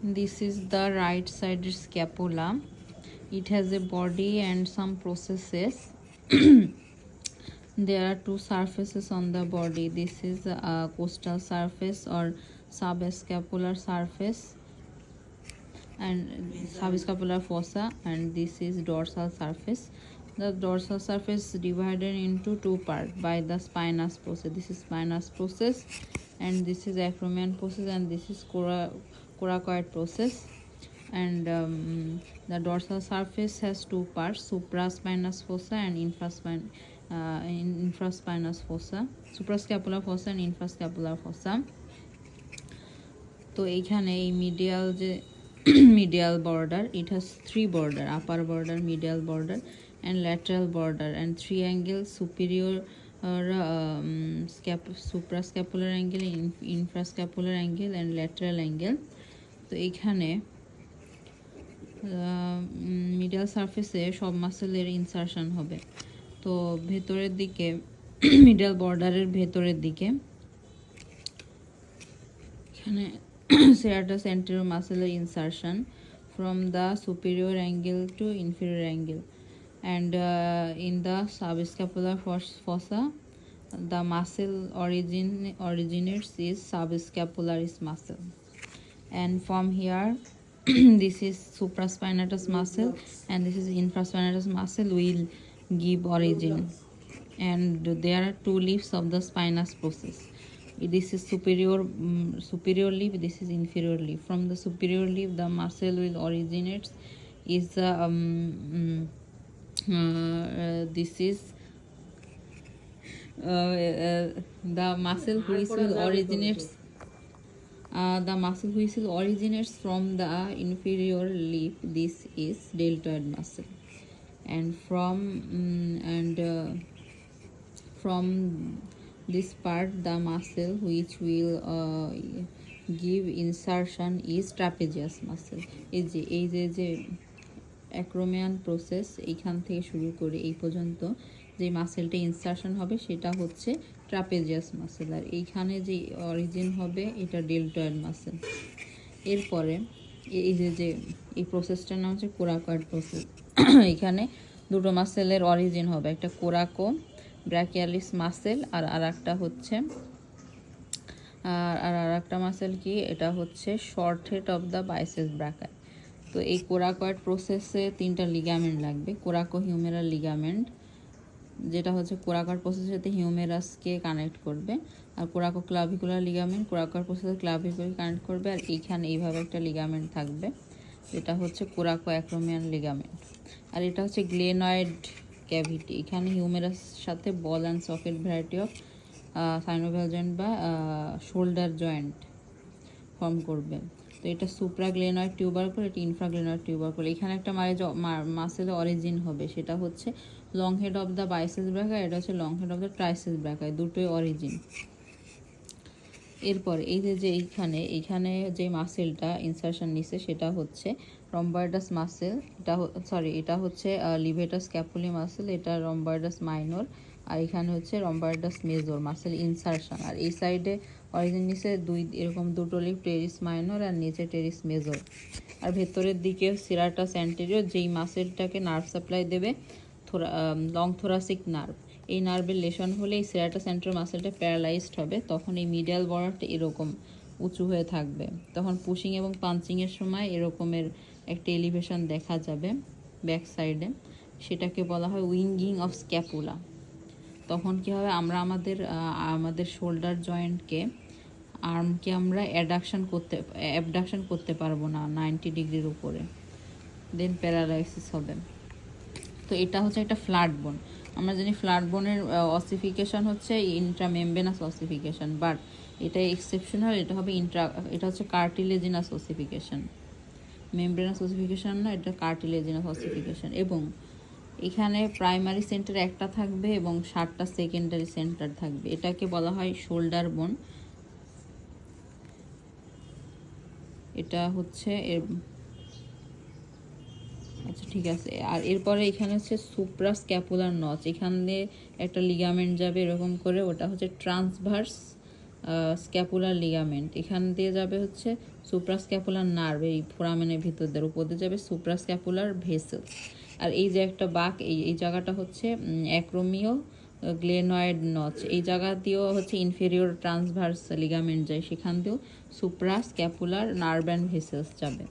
This is the right side scapula. It has a body and some processes. There are two surfaces on the body. This is a costal surface or subscapular surface and subscapular fossa, and this is dorsal surface. The dorsal surface is divided into two parts by the spinous process. This is spinous process and this is acromion process, and this is coracoid process. And the dorsal surface has two parts, supraspinous fossa and infraspinous fossa, suprascapular fossa and infrascapular fossa. তো এইখানে এই medial যে medial border, it has three border, upper border, medial border and lateral border, and three angles, superior suprascapular angle, infrascapular angle and lateral angle. তো এইখানে medial সারফেসে সব মাসেলের insertion হবে। তো ভেতরের দিকে মিডিয়াল বর্ডারের ভেতরের দিকে এখানে serratus anterior muscular insertion from the superior angle to inferior angle, and in the subscapular fossa the muscle originates is subscapularis muscle, and from here this is supraspinatus muscle and this is infraspinatus muscle will give origin, and there are two leaves of the spinous process. This is superior leaf, this is inferior leaf. From the superior leaf the muscle will originate is this is the muscle which will originates from the inferior leaf. This is deltoid muscle, and from this part the muscle which will give insertion is trapezius muscle. এই যে acromion process এইখান থেকে শুরু করে এই পর্যন্ত যে মাসেলটা insertion হবে সেটা হচ্ছে ট্রাপেজিয়াস মাসেল, আর এইখানে যে অরিজিন হবে এটা ডেল্টয়েড মাসেল। এরপরে এই যে এই প্রসেসটার নাম হচ্ছে কোরাকয়েড প্রসেস। এখানে দুটো মাসেলের অরিজিন হবে, একটা কোরাকো ব্র্যাকিয়ালিস মাসেল আর একটা হচ্ছে আর একটা মাসেল কি, এটা হচ্ছে short head of the biceps ব্রাকাই। তো এই কোরাকয়েড প্রসেসে তিনটা লিগামেন্ট লাগবে। কোরাকো হিউমেরাল লিগামেন্ট যেটা হচ্ছে কোরাকয়েড প্রসেসের সাথে হিউমেরাসকে কানেক্ট করবে, আর কোরাকো ক্লাভিকুলার লিগামেন্ট কোরাকয়েড প্রসেসে ক্লাভিকুলার কানেক্ট করবে, আর এইখানে এইভাবে একটা লিগামেন্ট থাকবে যেটা হচ্ছে কোরাকো অ্যাক্রোমিয়ান লিগামেন্ট। আর এটা হচ্ছে গ্লেনয়েড ক্যাভিটি, এখানে হিউমেরাস সাথে ball and socket variety of synovial joint বা শোল্ডার জয়েন্ট ফর্ম করবে। তো এটা সুপ্রাগ্লেনয়েড টিউবারকুল, এটা ইনফ্রাগ্লেনয়েড টিউবারকুল। এখানে একটা মাসেলের অরিজিন হবে, সেটা হচ্ছে long head of the biceps ব্রাকাই, এটা হচ্ছে long head of the triceps ব্রাকাই, দুটোই অরিজিন। এরপর এই যে এইখানে যে মাসেলটা ইনসারশন নিছে সেটা হচ্ছে রম্বয়েডাস মাসেল, এটা হচ্ছে লিভেটাস স্ক্যাপুলি মাসেল, এটা রম্বয়েডাস মাইনর, আর এখানে হচ্ছে রম্বয়েডাস মেজর মাসেল ইনসারশন। আর এই সাইডে অরিজিন নিচে এরকম দুটো লিভ, টেরিস মাইনর আর নিচে টেরিস মেজর। আর ভেতরের দিকে সেরাটাস অ্যান্টেরিয়র, যেই মাসেলটাকে নার্ভ সাপ্লাই দেবে লং থোরাসিক নার্ভ। এই নার্ভের লেশন হলে এই সেরাটাস অ্যান্টেরিয়র মাসেলটা প্যারালাইজড হবে, তখন এই মিডিয়াল বর্ডারটা এরকম উঁচু হয়ে থাকবে। তখন পুশিং এবং পাঞ্চিংয়ের সময় এরকমের একটা এলিভেশন দেখা যাবে ব্যাক সাইডে, সেটাকে বলা হয় উইঙ্গিং অফ স্ক্যাপুলা। তখন কী হবে, আমরা আমাদের শোল্ডার জয়েন্টকে আর্মকে আমরা অ্যাবডাকশন করতে পারবো না 90 ডিগ্রির উপরে, দেন প্যারালাইসিস হবে। তো এটা হচ্ছে একটা ফ্ল্যাট বোন। আমরা জানি ফ্ল্যাট বোনের অসিফিকেশন হচ্ছে ইন্ট্রামেমব্রেনাস অসিফিকেশন, বাট এটা এক্সেপশনাল, এটা হচ্ছে কার্টিলেজিনাস অসিফিকেশন, মেমব্রেনাস অসিফিকেশন না, এটা কার্টিলেজিনাস অসিফিকেশন। এবং এখানে প্রাইমারি সেন্টার একটা থাকবে এবং 7টা সেকেন্ডারি সেন্টার থাকবে, এটাকে বলা হয় শোল্ডার বোন। এটা হচ্ছে আচ্ছা ঠিক আছে। আর এরপরে এখানে হচ্ছে সুপ্রাস্ক্যাপুলার নচ, এখানে একটা লিগামেন্ট যাবে এরকম করে, ওটা হচ্ছে ট্রান্সভার্স স্ক্যাপুলার লিগামেন্ট, এখান দিয়ে যাবে হচ্ছে সুপ্রাস্ক্যাপুলার নার্ভ, এই ফোরামেনের ভিতর দিয়ে উপর দিয়ে যাবে সুপ্রাস্ক্যাপুলার ভেসেলস। আর এই যে একটা বাঁক, এই জায়গাটা হচ্ছে অ্যাক্রোমিও গ্লেনয়েড নচ, এই জায়গা দিয়েও হচ্ছে ইনফেরিয়র ট্রান্সভার্স লিগামেন্ট যায়, সেখান দিয়েও সুপ্রাস্ক্যাপুলার নার্ভ অ্যান্ড ভেসেলস যাবে।